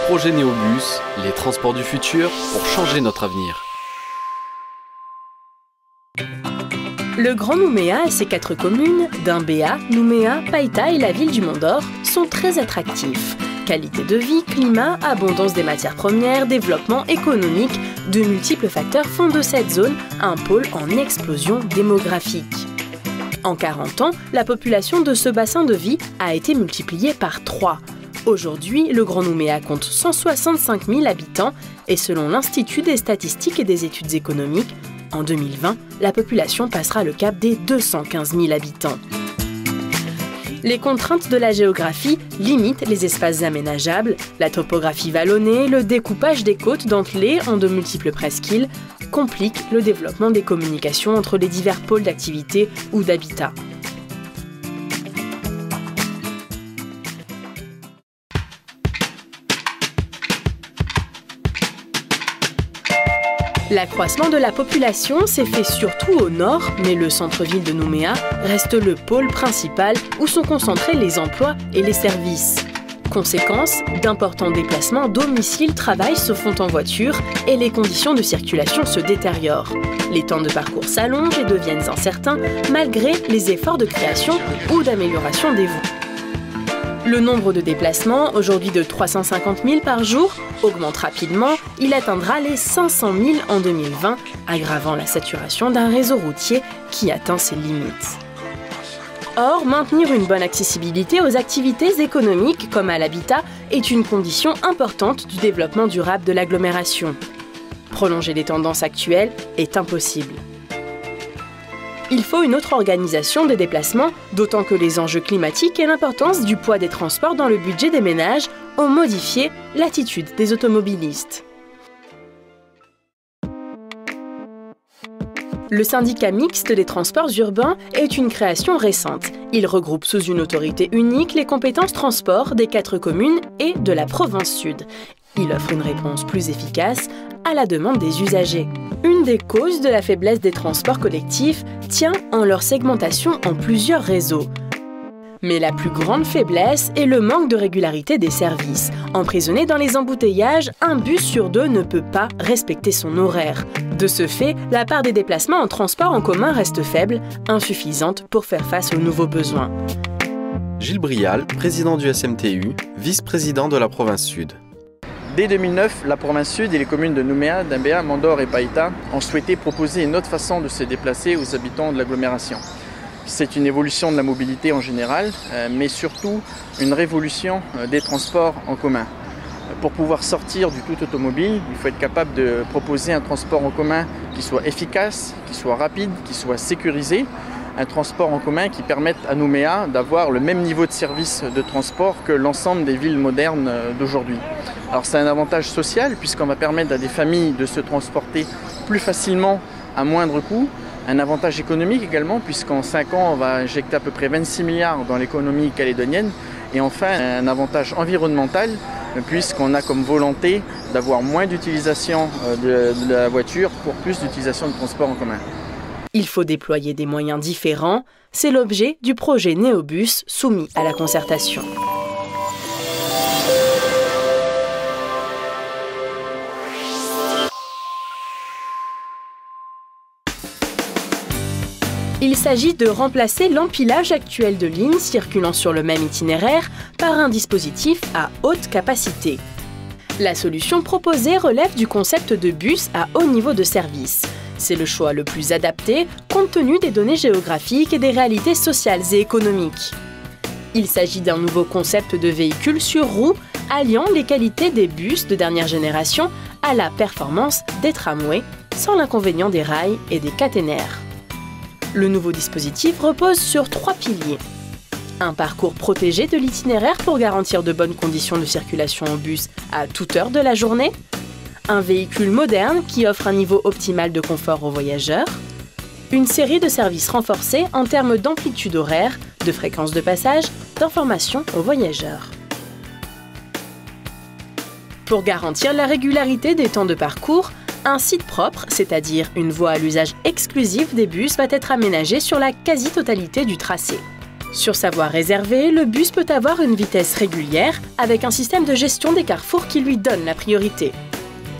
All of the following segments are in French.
Projet Néobus, les transports du futur pour changer notre avenir. Le Grand Nouméa et ses 4 communes, Doumbéa, Nouméa, Païta et la ville du Mont-d'Or, sont très attractifs. Qualité de vie, climat, abondance des matières premières, développement économique, de multiples facteurs font de cette zone un pôle en explosion démographique. En 40 ans, la population de ce bassin de vie a été multipliée par 3. Aujourd'hui, le Grand Nouméa compte 165 000 habitants et selon l'Institut des statistiques et des études économiques, en 2020, la population passera le cap des 215 000 habitants. Les contraintes de la géographie limitent les espaces aménageables, la topographie vallonnée, le découpage des côtes dentelées en de multiples presqu'îles compliquent le développement des communications entre les divers pôles d'activité ou d'habitat. L'accroissement de la population s'est fait surtout au nord, mais le centre-ville de Nouméa reste le pôle principal où sont concentrés les emplois et les services. Conséquence, d'importants déplacements domicile-travail se font en voiture et les conditions de circulation se détériorent. Les temps de parcours s'allongent et deviennent incertains malgré les efforts de création ou d'amélioration des voies. Le nombre de déplacements, aujourd'hui de 350 000 par jour, augmente rapidement. Il atteindra les 500 000 en 2020, aggravant la saturation d'un réseau routier qui atteint ses limites. Or, maintenir une bonne accessibilité aux activités économiques comme à l'habitat est une condition importante du développement durable de l'agglomération. Prolonger les tendances actuelles est impossible. Il faut une autre organisation des déplacements, d'autant que les enjeux climatiques et l'importance du poids des transports dans le budget des ménages ont modifié l'attitude des automobilistes. Le syndicat mixte des transports urbains est une création récente. Il regroupe sous une autorité unique les compétences transport des 4 communes et de la province sud. Il offre une réponse plus efficace à la demande des usagers. Une des causes de la faiblesse des transports collectifs tient en leur segmentation en plusieurs réseaux. Mais la plus grande faiblesse est le manque de régularité des services. Emprisonné dans les embouteillages, un bus sur 2 ne peut pas respecter son horaire. De ce fait, la part des déplacements en transport en commun reste faible, insuffisante pour faire face aux nouveaux besoins. Gilles Brial, président du SMTU, vice-président de la province sud. Dès 2009, la province sud et les communes de Nouméa, Doumbéa, Mont-d'Or et Païta ont souhaité proposer une autre façon de se déplacer aux habitants de l'agglomération. C'est une évolution de la mobilité en général, mais surtout une révolution des transports en commun. Pour pouvoir sortir du tout automobile, il faut être capable de proposer un transport en commun qui soit efficace, qui soit rapide, qui soit sécurisé. Un transport en commun qui permette à Nouméa d'avoir le même niveau de service de transport que l'ensemble des villes modernes d'aujourd'hui. Alors c'est un avantage social puisqu'on va permettre à des familles de se transporter plus facilement à moindre coût. Un avantage économique également puisqu'en 5 ans on va injecter à peu près 26 milliards dans l'économie calédonienne. Et enfin un avantage environnemental puisqu'on a comme volonté d'avoir moins d'utilisation de la voiture pour plus d'utilisation de transport en commun. Il faut déployer des moyens différents, c'est l'objet du projet Néobus soumis à la concertation. Il s'agit de remplacer l'empilage actuel de lignes circulant sur le même itinéraire par un dispositif à haute capacité. La solution proposée relève du concept de bus à haut niveau de service. C'est le choix le plus adapté compte tenu des données géographiques et des réalités sociales et économiques. Il s'agit d'un nouveau concept de véhicule sur roues alliant les qualités des bus de dernière génération à la performance des tramways, sans l'inconvénient des rails et des caténaires. Le nouveau dispositif repose sur 3 piliers. Un parcours protégé de l'itinéraire pour garantir de bonnes conditions de circulation en bus à toute heure de la journée. Un véhicule moderne qui offre un niveau optimal de confort aux voyageurs. Une série de services renforcés en termes d'amplitude horaire, de fréquence de passage, d'information aux voyageurs. Pour garantir la régularité des temps de parcours, un site propre, c'est-à-dire une voie à l'usage exclusif des bus, va être aménagé sur la quasi-totalité du tracé. Sur sa voie réservée, le bus peut avoir une vitesse régulière avec un système de gestion des carrefours qui lui donne la priorité.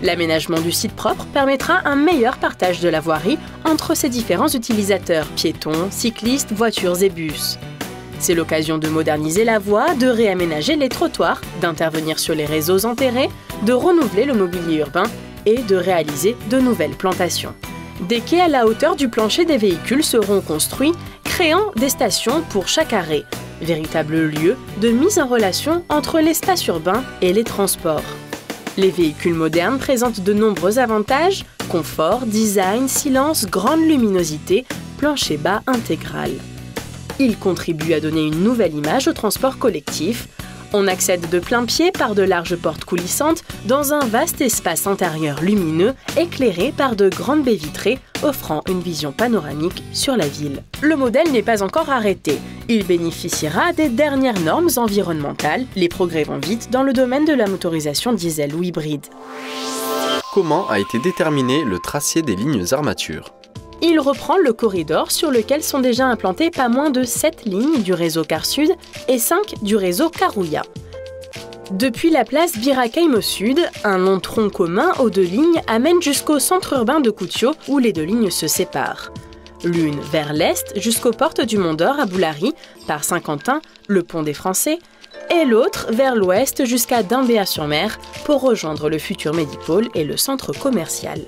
L'aménagement du site propre permettra un meilleur partage de la voirie entre ses différents utilisateurs, piétons, cyclistes, voitures et bus. C'est l'occasion de moderniser la voie, de réaménager les trottoirs, d'intervenir sur les réseaux enterrés, de renouveler le mobilier urbain et de réaliser de nouvelles plantations. Des quais à la hauteur du plancher des véhicules seront construits, créant des stations pour chaque arrêt, véritable lieu de mise en relation entre l'espace urbain et les transports. Les véhicules modernes présentent de nombreux avantages: confort, design, silence, grande luminosité, plancher bas intégral. Ils contribuent à donner une nouvelle image au transport collectif. On accède de plein pied par de larges portes coulissantes dans un vaste espace intérieur lumineux éclairé par de grandes baies vitrées offrant une vision panoramique sur la ville. Le modèle n'est pas encore arrêté. Il bénéficiera des dernières normes environnementales. Les progrès vont vite dans le domaine de la motorisation diesel ou hybride. Comment a été déterminé le tracé des lignes armatures? Il reprend le corridor sur lequel sont déjà implantées pas moins de 7 lignes du réseau Car Sud et 5 du réseau Carouya. Depuis la place Bir Hakeim au sud, un long tronc commun aux 2 lignes amène jusqu'au centre urbain de Koutio où les 2 lignes se séparent. L'une vers l'est jusqu'aux portes du Mont d'Or à Boulari, par Saint-Quentin, le pont des Français, et l'autre vers l'ouest jusqu'à Dambéa-sur-Mer pour rejoindre le futur Medipôle et le centre commercial.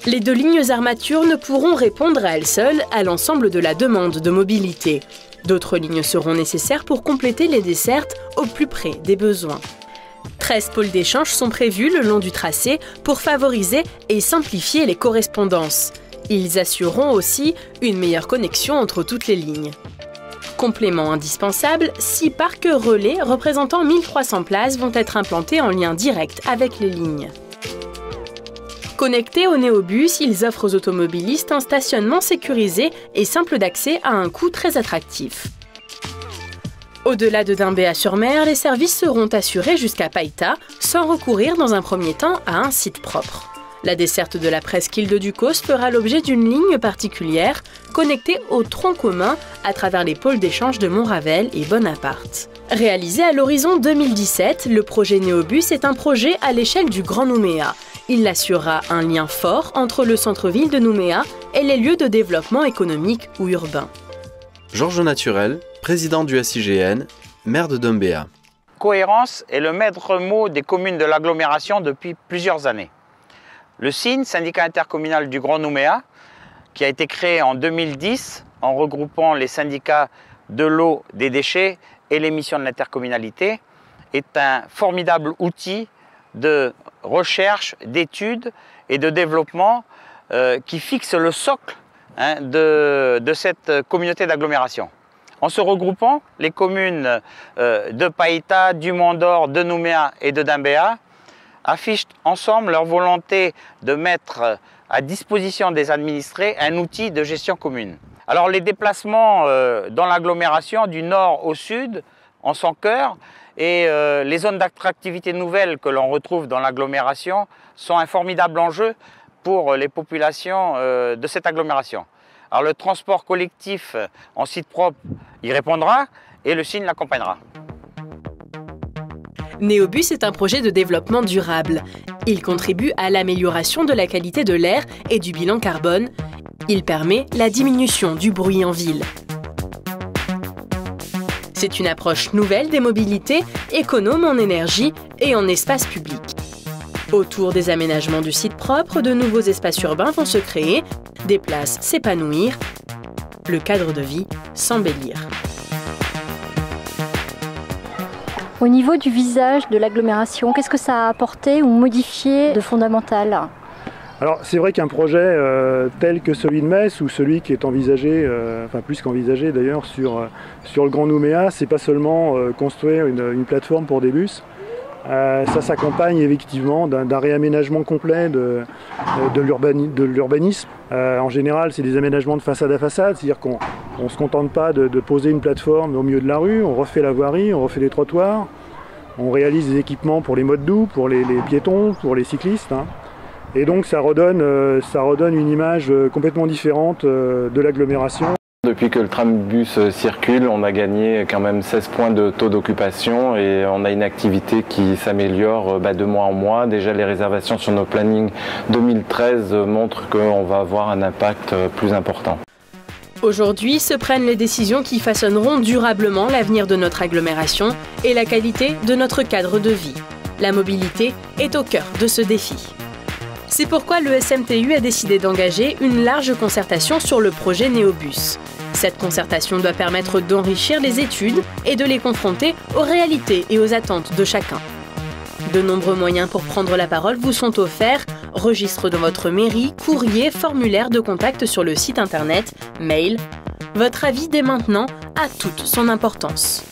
Les 2 lignes armatures ne pourront répondre à elles seules à l'ensemble de la demande de mobilité. D'autres lignes seront nécessaires pour compléter les dessertes au plus près des besoins. 13 pôles d'échange sont prévus le long du tracé pour favoriser et simplifier les correspondances. Ils assureront aussi une meilleure connexion entre toutes les lignes. Complément indispensable, 6 parcs relais représentant 1300 places vont être implantés en lien direct avec les lignes. Connectés au Néobus, ils offrent aux automobilistes un stationnement sécurisé et simple d'accès à un coût très attractif. Au-delà de Dambéa-sur-Mer, les services seront assurés jusqu'à Païta, sans recourir dans un premier temps à un site propre. La desserte de la presqu'île de Ducos fera l'objet d'une ligne particulière, connectée au tronc commun à travers les pôles d'échange de Montravel et Bonaparte. Réalisé à l'horizon 2017, le projet Néobus est un projet à l'échelle du Grand Nouméa. Il assurera un lien fort entre le centre-ville de Nouméa et les lieux de développement économique ou urbain. Georges Naturel, président du SIGN, maire de Dambéa. Cohérence est le maître mot des communes de l'agglomération depuis plusieurs années. Le SIN, syndicat intercommunal du Grand Nouméa, qui a été créé en 2010 en regroupant les syndicats de l'eau, des déchets et les missions de l'intercommunalité, est un formidable outil de recherche, d'études et de développement qui fixe le socle de cette communauté d'agglomération. En se regroupant, les communes de Païta, du Mont d'Or, de Nouméa et de Dambéa affichent ensemble leur volonté de mettre à disposition des administrés un outil de gestion commune. Alors les déplacements dans l'agglomération du nord au sud en son cœur et les zones d'attractivité nouvelles que l'on retrouve dans l'agglomération sont un formidable enjeu pour les populations de cette agglomération. Alors le transport collectif en site propre y répondra et le SIN l'accompagnera. Néobus est un projet de développement durable. Il contribue à l'amélioration de la qualité de l'air et du bilan carbone. Il permet la diminution du bruit en ville. C'est une approche nouvelle des mobilités, économe en énergie et en espace public. Autour des aménagements du site propre, de nouveaux espaces urbains vont se créer, des places s'épanouir, le cadre de vie s'embellir. Au niveau du visage de l'agglomération, qu'est-ce que ça a apporté ou modifié de fondamental ? Alors c'est vrai qu'un projet tel que celui de Metz ou celui qui est envisagé, enfin plus qu'envisagé d'ailleurs sur le Grand Nouméa, c'est pas seulement construire une plateforme pour des bus. Ça s'accompagne effectivement d'un réaménagement complet de l'urbanisme. En général, c'est des aménagements de façade à façade, c'est-à-dire qu'on ne se contente pas de poser une plateforme au milieu de la rue, on refait la voirie, on refait les trottoirs, on réalise des équipements pour les modes doux, pour les piétons, pour les cyclistes. Et donc ça redonne une image complètement différente de l'agglomération. Depuis que le trambus circule, on a gagné quand même 16 points de taux d'occupation et on a une activité qui s'améliore de mois en mois. Déjà, les réservations sur nos plannings 2013 montrent qu'on va avoir un impact plus important. Aujourd'hui se prennent les décisions qui façonneront durablement l'avenir de notre agglomération et la qualité de notre cadre de vie. La mobilité est au cœur de ce défi. C'est pourquoi le SMTU a décidé d'engager une large concertation sur le projet Néobus. Cette concertation doit permettre d'enrichir les études et de les confronter aux réalités et aux attentes de chacun. De nombreux moyens pour prendre la parole vous sont offerts. Registre dans votre mairie, courrier, formulaire de contact sur le site internet, mail. Votre avis dès maintenant a toute son importance.